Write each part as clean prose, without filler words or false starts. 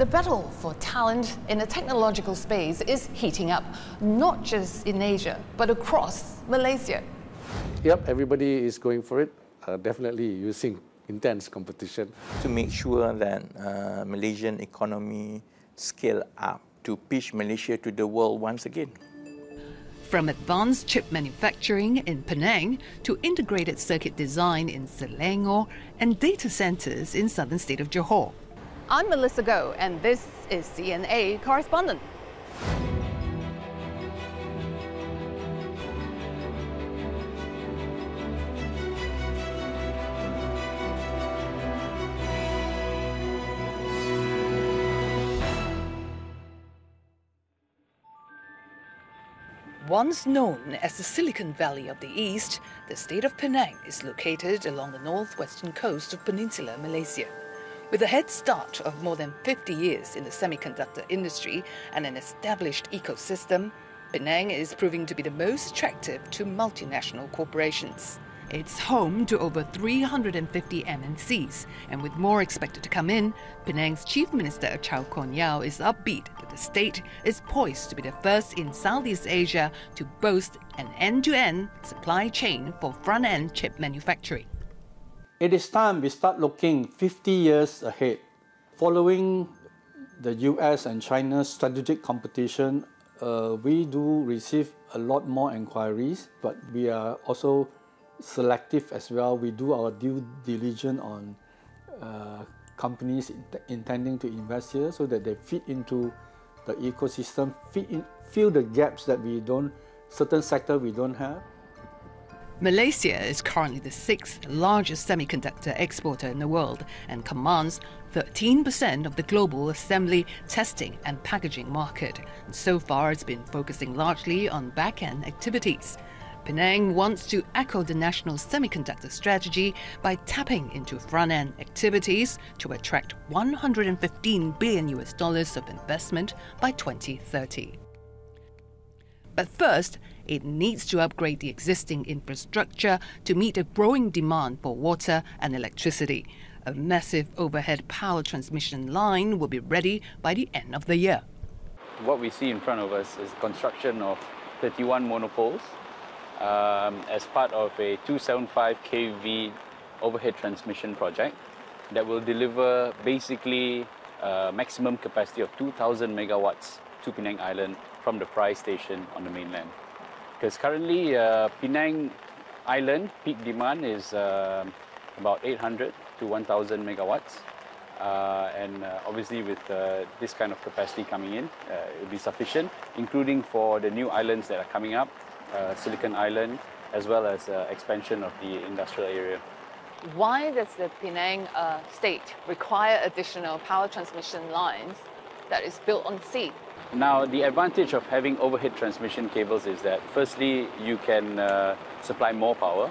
The battle for talent in the technological space is heating up, not just in Asia, but across Malaysia. Yep, everybody is going for it, definitely using intense competition. To make sure that Malaysian economy scale up to push Malaysia to the world once again. From advanced chip manufacturing in Penang to integrated circuit design in Selangor and data centers in southern state of Johor. I'm Melissa Goh, and this is CNA Correspondent. Once known as the Silicon Valley of the East, the state of Penang is located along the northwestern coast of Peninsular Malaysia. With a head start of more than 50 years in the semiconductor industry and an established ecosystem, Penang is proving to be the most attractive to multinational corporations. It's home to over 350 MNCs, and with more expected to come in, Penang's Chief Minister Chow Kon Yeow is upbeat that the state is poised to be the first in Southeast Asia to boast an end-to-end supply chain for front-end chip manufacturing. It is time we start looking 50 years ahead. Following the US and China's strategic competition, we do receive a lot more inquiries, but we are also selective as well. We do our due diligence on companies intending to invest here so that they fit into the ecosystem, fill the gaps that we don't, certain sector we don't have. Malaysia is currently the 6th largest semiconductor exporter in the world and commands 13% of the global assembly, testing and packaging market. And so far, it's been focusing largely on back-end activities. Penang wants to echo the national semiconductor strategy by tapping into front-end activities to attract $115 billion of investment by 2030. But first, it needs to upgrade the existing infrastructure to meet a growing demand for water and electricity. A massive overhead power transmission line will be ready by the end of the year. What we see in front of us is construction of 31 monopoles as part of a 275 kV overhead transmission project that will deliver basically maximum capacity of 2,000 megawatts to Penang Island from the price station on the mainland. Because currently Penang Island peak demand is about 800 to 1,000 megawatts. And obviously with this kind of capacity coming in, it will be sufficient, including for the new islands that are coming up, Silicon Island, as well as expansion of the industrial area. Why does the Penang state require additional power transmission lines that is built on sea? Now, the advantage of having overhead transmission cables is that firstly, you can supply more power.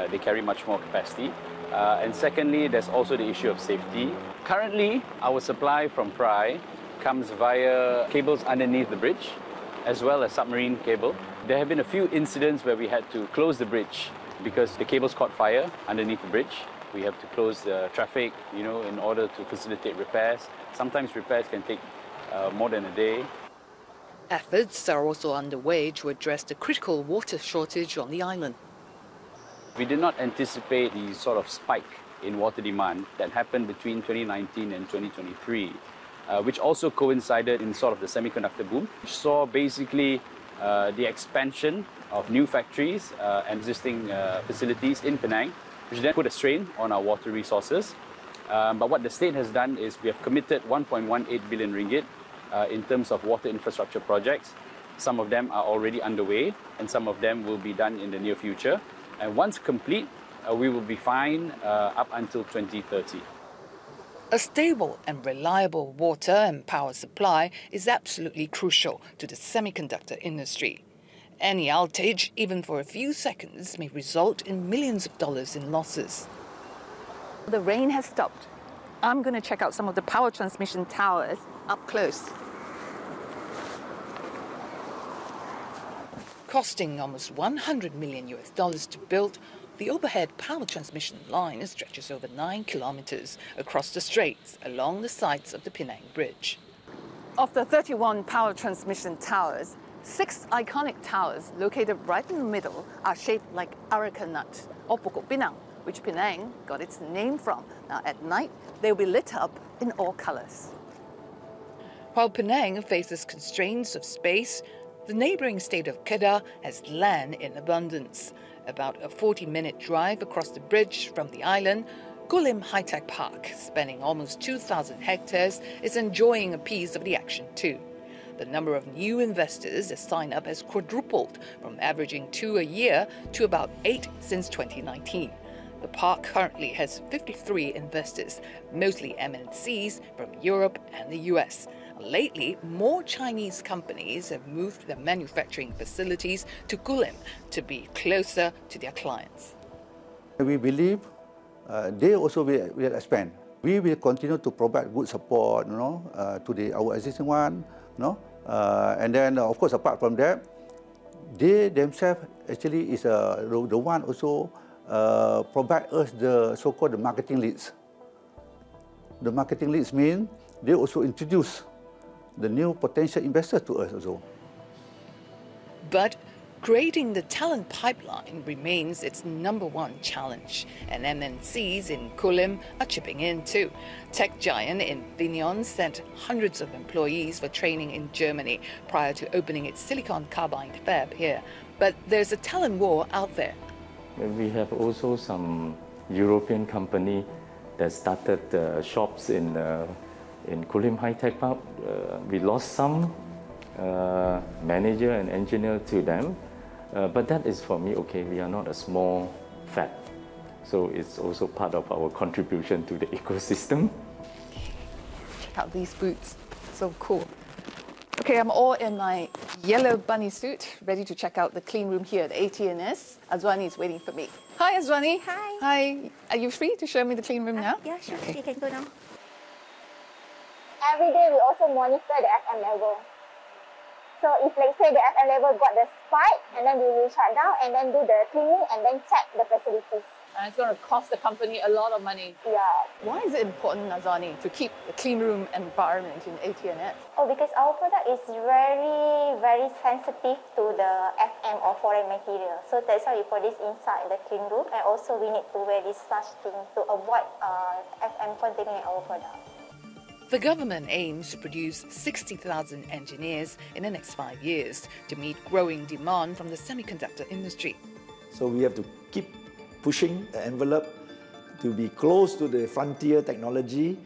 They carry much more capacity. And secondly, there's also the issue of safety. Currently, our supply from Prai comes via cables underneath the bridge, as well as submarine cable. There have been a few incidents where we had to close the bridge because the cables caught fire underneath the bridge. We have to close the traffic, in order to facilitate repairs. Sometimes repairs can take more than a day. Efforts are also underway to address the critical water shortage on the island. We did not anticipate the sort of spike in water demand that happened between 2019 and 2023, which also coincided in sort of the semiconductor boom, which saw basically the expansion of new factories and existing facilities in Penang, which then put a strain on our water resources. But what the state has done is we have committed 1.18 billion ringgit in terms of water infrastructure projects. Some of them are already underway and some of them will be done in the near future. And once complete, we will be fine up until 2030. A stable and reliable water and power supply is absolutely crucial to the semiconductor industry. Any outage, even for a few seconds, may result in millions of dollars in losses. The rain has stopped. I'm going to check out some of the power transmission towers up close. Costing almost $100 million to build, The overhead power transmission line stretches over 9 kilometers across the straits along the sides of the Penang Bridge. Of the 31 power transmission towers, 6 iconic towers located right in the middle are shaped like areca nut, or pokok pinang, which Penang got its name from. Now at night, they'll be lit up in all colors. While Penang faces constraints of space, the neighboring state of Kedah has land in abundance. About a 40-minute drive across the bridge from the island, Kulim High-Tech Park, spanning almost 2,000 hectares, is enjoying a piece of the action too. The number of new investors that sign up has quadrupled, from averaging 2 a year to about 8 since 2019. The park currently has 53 investors, mostly MNCs from Europe and the US. Lately, more Chinese companies have moved their manufacturing facilities to Kulim to be closer to their clients. We believe they also will expand. We will continue to provide good support, to our existing one, and then of course apart from that, they themselves actually is the one also provide us the so-called marketing leads. The marketing leads mean they also introduce the new potential investors to us also. But creating the talent pipeline remains its #1 challenge, and MNCs in Kulim are chipping in too. Tech giant Infineon sent hundreds of employees for training in Germany prior to opening its silicon carbide fab here. But there's a talent war out there. We have also some European company that started shops in Kulim High-Tech Park. We lost some manager and engineer to them, but that is for me okay. We are not a small fab, so it's also part of our contribution to the ecosystem. Check out these boots, so cool. Okay, I'm all in my yellow bunny suit, ready to check out the clean room here at AT&S. Azwani is waiting for me. Hi, Azwani. Hi. Hi. Are you free to show me the clean room now? Yeah, sure. Okay. You can go now. Every day we also monitor the FM level. So if let's say the FM level got the spike, and then we will shut down and then do the cleaning and then check the facilities. And it's going to cost the company a lot of money. Yeah. Why is it important, Azani, to keep the clean room environment in AT&S? Oh, because our product is very, very sensitive to the FM or foreign material. So that's why we put this inside the clean room, and also we need to wear this such thing to avoid FM containing our product. The government aims to produce 60,000 engineers in the next 5 years to meet growing demand from the semiconductor industry. So we have to keep pushing the envelope to be close to the frontier technology.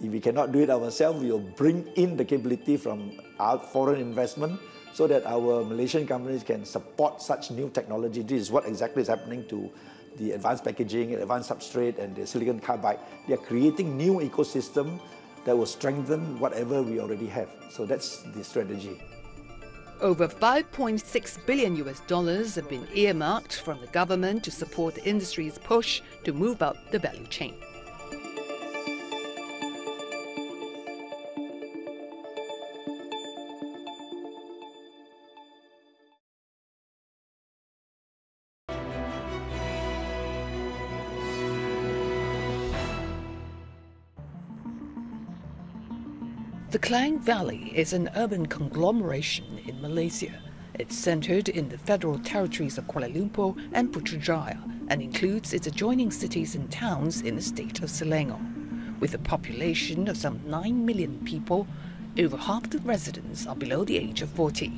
If we cannot do it ourselves, we will bring in the capability from our foreign investment so that our Malaysian companies can support such new technology. This is what exactly is happening to the advanced packaging, advanced substrate, and the silicon carbide. They are creating new ecosystem that will strengthen whatever we already have. So that's the strategy. Over $5.6 billion have been earmarked from the government to support the industry's push to move up the value chain. The Klang Valley is an urban conglomeration in Malaysia. It's centered in the federal territories of Kuala Lumpur and Putrajaya and includes its adjoining cities and towns in the state of Selangor. With a population of some 9 million people, over half the residents are below the age of 40.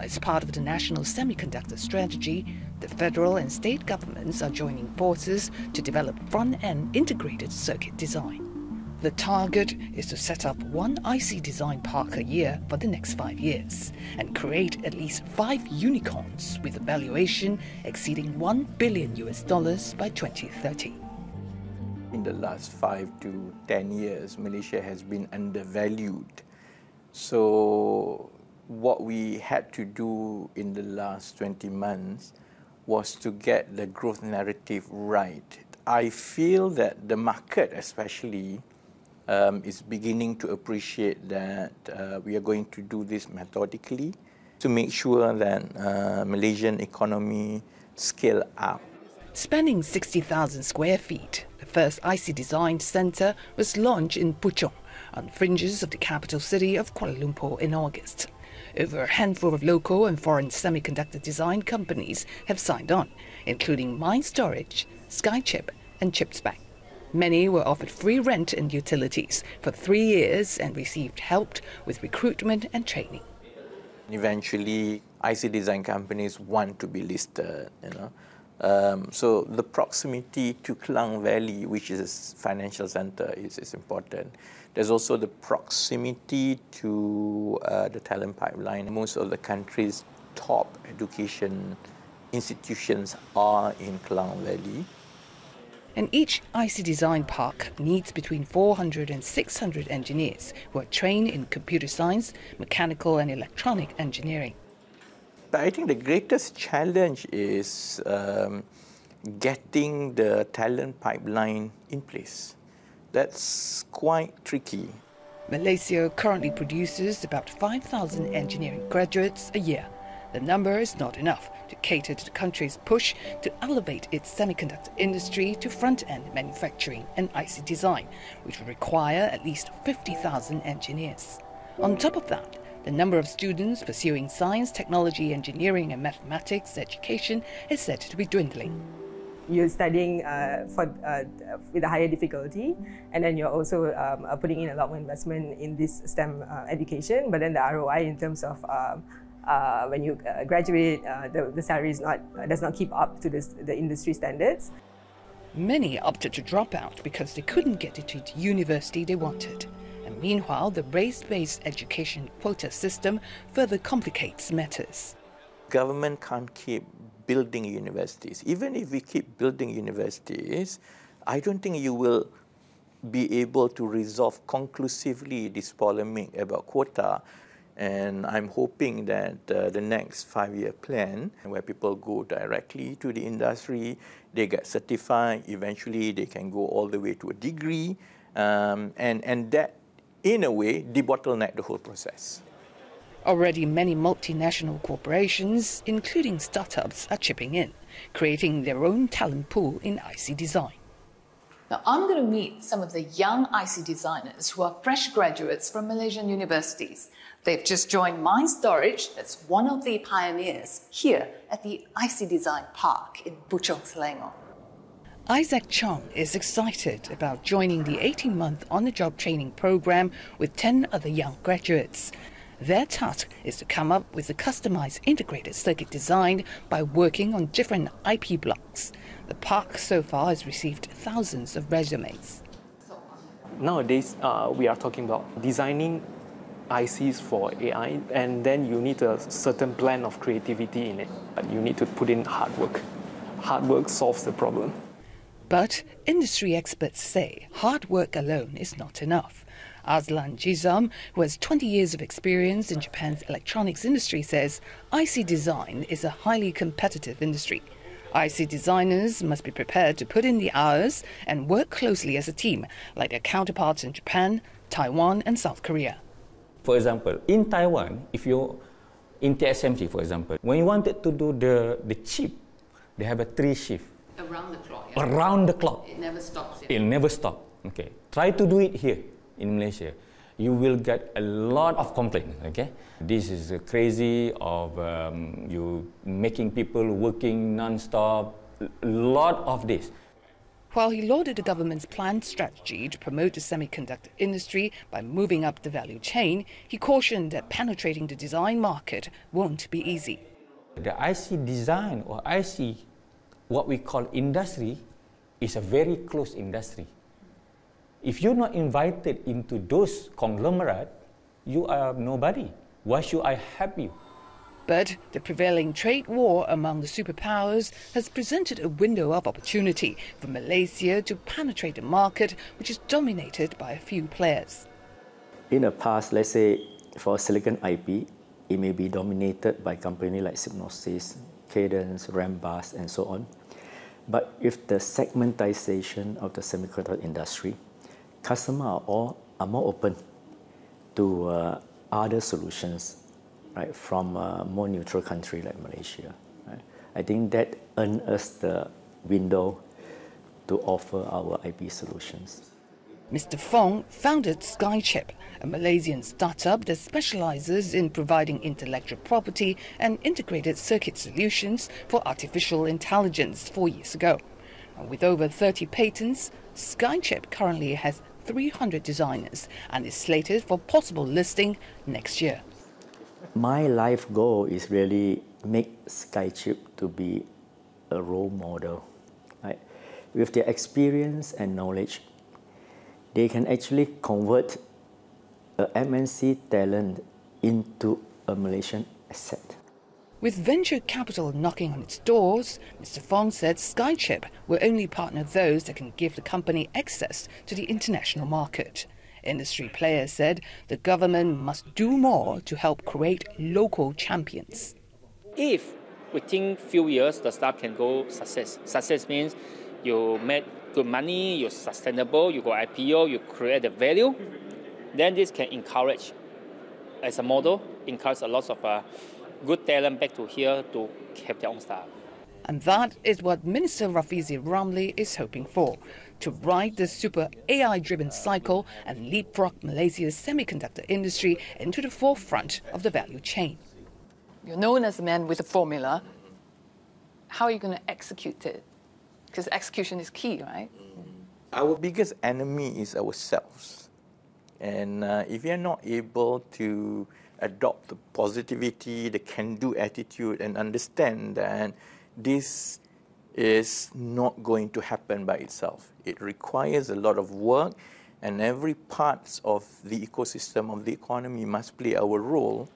As part of the national semiconductor strategy, the federal and state governments are joining forces to develop front-end integrated circuit design. The target is to set up one IC design park a year for the next 5 years and create at least 5 unicorns with a valuation exceeding $1 billion by 2030. In the last 5 to 10 years, Malaysia has been undervalued. So what we had to do in the last 20 months was to get the growth narrative right. I feel that the market especially is beginning to appreciate that we are going to do this methodically to make sure that Malaysian economy scale up. Spanning 60,000 square feet, the first IC Design Centre was launched in Puchong, on the fringes of the capital city of Kuala Lumpur in August. Over a handful of local and foreign semiconductor design companies have signed on, including Mind Storage, Skychip and ChipsBank. Many were offered free rent and utilities for 3 years and received help with recruitment and training. Eventually, IC design companies want to be listed, so the proximity to Klang Valley, which is a financial center, is important. There's also the proximity to the talent pipeline. Most of the country's top education institutions are in Klang Valley. And each IC Design Park needs between 400 and 600 engineers who are trained in computer science, mechanical and electronic engineering. But I think the greatest challenge is getting the talent pipeline in place. That's quite tricky. Malaysia currently produces about 5,000 engineering graduates a year. The number is not enough to cater to the country's push to elevate its semiconductor industry to front-end manufacturing and IC design, which will require at least 50,000 engineers. On top of that, the number of students pursuing science, technology, engineering and mathematics education is said to be dwindling. You're studying with a higher difficulty, and then you're also putting in a lot more investment in this STEM education, but then the ROI in terms of when you graduate, the salary does not keep up to the industry standards. Many opted to drop out because they couldn't get into the university they wanted. And meanwhile, the race-based education quota system further complicates matters. Government can't keep building universities. Even if we keep building universities, I don't think you will be able to resolve conclusively this polemic about quota. And I'm hoping that the next 5-year plan, where people go directly to the industry, they get certified, eventually they can go all the way to a degree, and that, in a way, debottleneck the whole process. Already many multinational corporations, including startups, are chipping in, creating their own talent pool in IC design. Now, I'm going to meet some of the young IC designers who are fresh graduates from Malaysian universities. They've just joined Mind Storage, that's one of the pioneers, here at the IC Design Park in Puchong, Selangor. Isaac Chong is excited about joining the 18-month on-the-job training program with 10 other young graduates. Their task is to come up with a customized integrated circuit design by working on different IP blocks. The park so far has received thousands of resumes. Nowadays, we are talking about designing ICs for AI, and then you need a certain blend of creativity in it. You need to put in hard work. Hard work solves the problem. But industry experts say hard work alone is not enough. Azlan Jizam, who has 20 years of experience in Japan's electronics industry, says IC design is a highly competitive industry. IC designers must be prepared to put in the hours and work closely as a team, like their counterparts in Japan, Taiwan and South Korea. For example, in Taiwan, if you're in TSMC, for example, when you wanted to do the chip, they have a 3 shift. Around the clock. Yeah. Around the clock. It never stops. It never stops. Okay. Try to do it here in Malaysia. You will get a lot of complaints. Okay. This is crazy of you making people working non-stop. A lot of this. While he lauded the government's planned strategy to promote the semiconductor industry by moving up the value chain, he cautioned that penetrating the design market won't be easy. The IC design or IC, what we call industry, is a very close industry. If you're not invited into those conglomerate, you are nobody. Why should I help you? But the prevailing trade war among the superpowers has presented a window of opportunity for Malaysia to penetrate the market, which is dominated by a few players. In the past, let's say for silicon IP, it may be dominated by companies like Synopsys, Cadence, Rambus, and so on. But with the segmentization of the semiconductor industry, customers are more open to other solutions, right, from a more neutral country like Malaysia. Right? I think that earned us the window to offer our IP solutions. Mr. Fong founded SkyChip, a Malaysian startup that specializes in providing intellectual property and integrated circuit solutions for artificial intelligence 4 years ago. With over 30 patents, SkyChip currently has 300 designers and is slated for possible listing next year. My life goal is really make SkyChip to be a role model. Right? With their experience and knowledge, they can actually convert a MNC talent into a Malaysian asset. With venture capital knocking on its doors, Mr. Fong said SkyChip will only partner those that can give the company access to the international market. Industry players said the government must do more to help create local champions. If within few years the startup can go success. Success means you make good money, you're sustainable, you go IPO, you create the value, then this can encourage, as a model, encourage a lot of good talent back to here to have their own startup. And that is what Minister Rafizi Ramli is hoping for, to ride the super AI-driven cycle and leapfrog Malaysia's semiconductor industry into the forefront of the value chain. You're known as a man with a formula. How are you going to execute it? Because execution is key, right? Our biggest enemy is ourselves. And if we are not able to adopt the positivity, the can-do attitude, and understand that this is not going to happen by itself. It requires a lot of work, and every part of the ecosystem of the economy must play our role.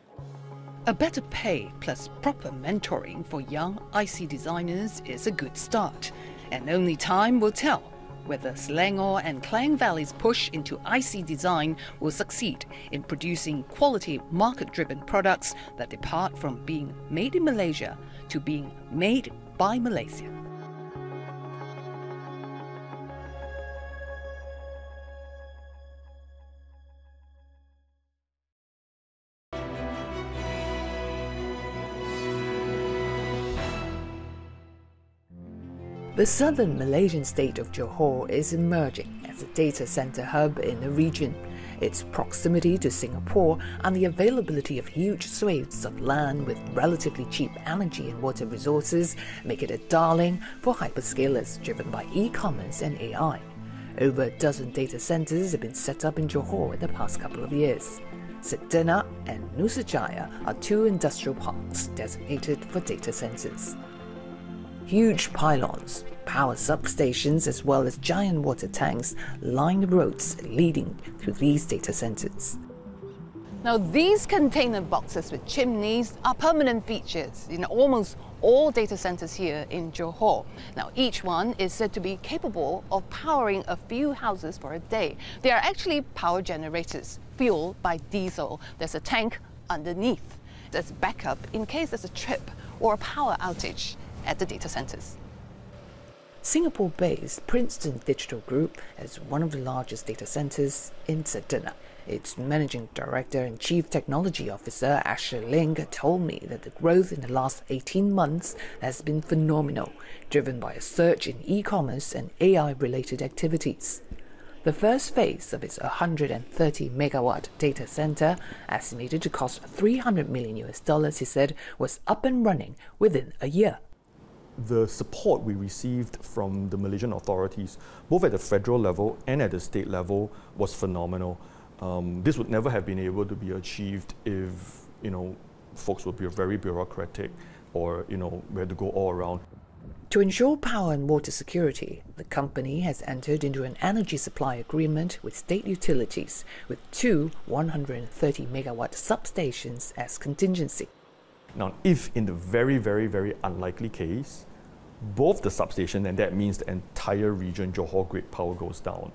A better pay plus proper mentoring for young IC designers is a good start. And only time will tell whether Selangor and Klang Valley's push into IC design will succeed in producing quality market-driven products that depart from being made in Malaysia to being made by Malaysia. The southern Malaysian state of Johor is emerging as a data center hub in the region. Its proximity to Singapore and the availability of huge swathes of land with relatively cheap energy and water resources make it a darling for hyperscalers driven by e-commerce and AI. Over a dozen data centers have been set up in Johor in the past couple of years. Sedena and Nusajaya are two industrial parks designated for data centers. Huge pylons, power substations, as well as giant water tanks line the roads leading to these data centers. Now, these container boxes with chimneys are permanent features in almost all data centers here in Johor. Now, each one is said to be capable of powering a few houses for a day. They are actually power generators fueled by diesel. There's a tank underneath. There's backup in case there's a trip or a power outage at the data centers. Singapore-based Princeton Digital Group is one of the largest data centers in Sedena. Its Managing Director and Chief Technology Officer, Asher Ling, told me that the growth in the last 18 months has been phenomenal, driven by a surge in e-commerce and AI-related activities. The first phase of its 130 megawatt data center, estimated to cost $300 million, he said, was up and running within a year. The support we received from the Malaysian authorities, both at the federal level and at the state level, was phenomenal. This would never have been able to be achieved if, folks would be very bureaucratic or, we had to go all around. To ensure power and water security, the company has entered into an energy supply agreement with state utilities with two 130 megawatt substations as contingency. Now, if in the very, very, very unlikely case, both the substation, and that means the entire region, Johor grid power goes down,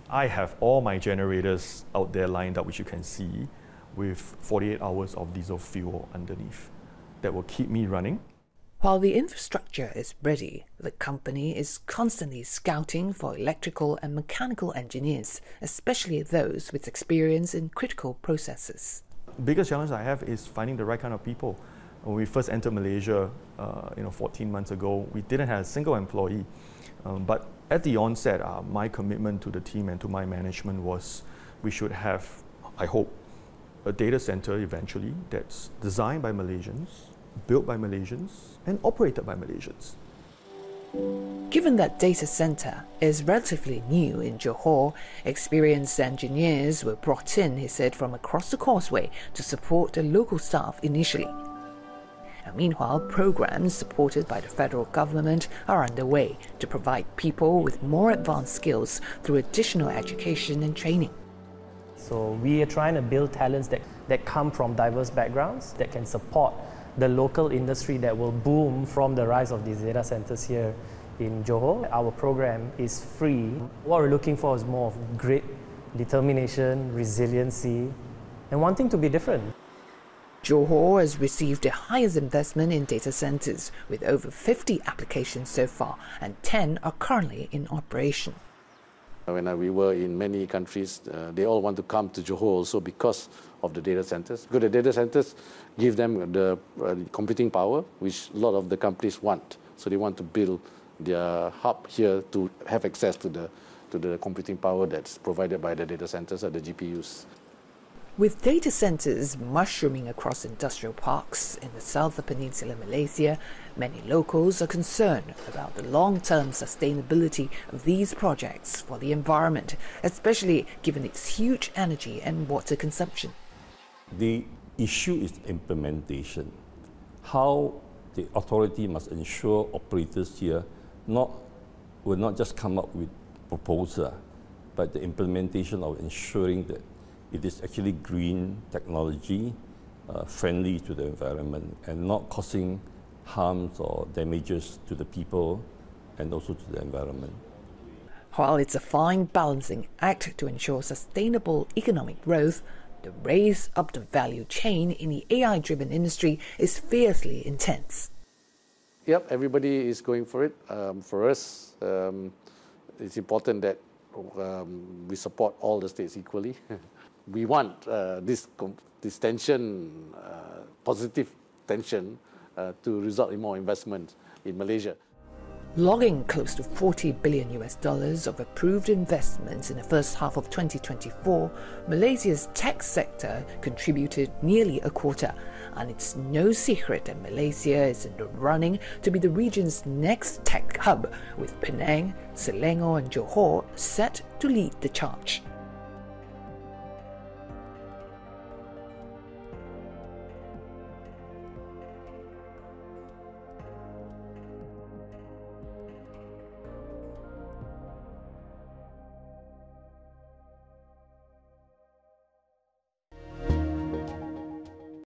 I have all my generators out there lined up, which you can see, with 48 hours of diesel fuel underneath. That will keep me running. While the infrastructure is ready, the company is constantly scouting for electrical and mechanical engineers, especially those with experience in critical processes. The biggest challenge I have is finding the right kind of people. When we first entered Malaysia, 14 months ago, we didn't have a single employee. But at the onset, my commitment to the team and to my management was we should have, I hope, a data center eventually that's designed by Malaysians, built by Malaysians, and operated by Malaysians. Given that data center is relatively new in Johor, experienced engineers were brought in, he said, from across the causeway to support the local staff initially. And meanwhile, programs supported by the federal government are underway to provide people with more advanced skills through additional education and training. So we are trying to build talents that come from diverse backgrounds that can support the local industry that will boom from the rise of these data centers here in Johor. Our program is free. What we're looking for is more of grit, determination, resiliency, and wanting to be different. Johor has received the highest investment in data centers, with over 50 applications so far, and 10 are currently in operation. When we were in many countries, they all want to come to Johor also because of the data centers. Because the data centers give them the computing power, which a lot of the companies want. So they want to build their hub here to have access to the computing power that's provided by the data centers or the GPUs. With data centers mushrooming across industrial parks in the southern peninsula Malaysia, many locals are concerned about the long-term sustainability of these projects for the environment, especially given its huge energy and water consumption. The issue is implementation. How the authority must ensure operators here will not just come up with proposal, but the implementation of ensuring that it is actually green technology, friendly to the environment, and not causing harms or damages to the people and also to the environment. While it's a fine balancing act to ensure sustainable economic growth, the race up the value chain in the AI-driven industry is fiercely intense. Yep, everybody is going for it. For us, it's important that we support all the states equally. We want this tension, positive tension, to result in more investment in Malaysia. Logging close to $40 billion of approved investments in the first half of 2024, Malaysia's tech sector contributed nearly a quarter. And it's no secret that Malaysia is in the running to be the region's next tech hub, with Penang, Selangor and Johor set to lead the charge.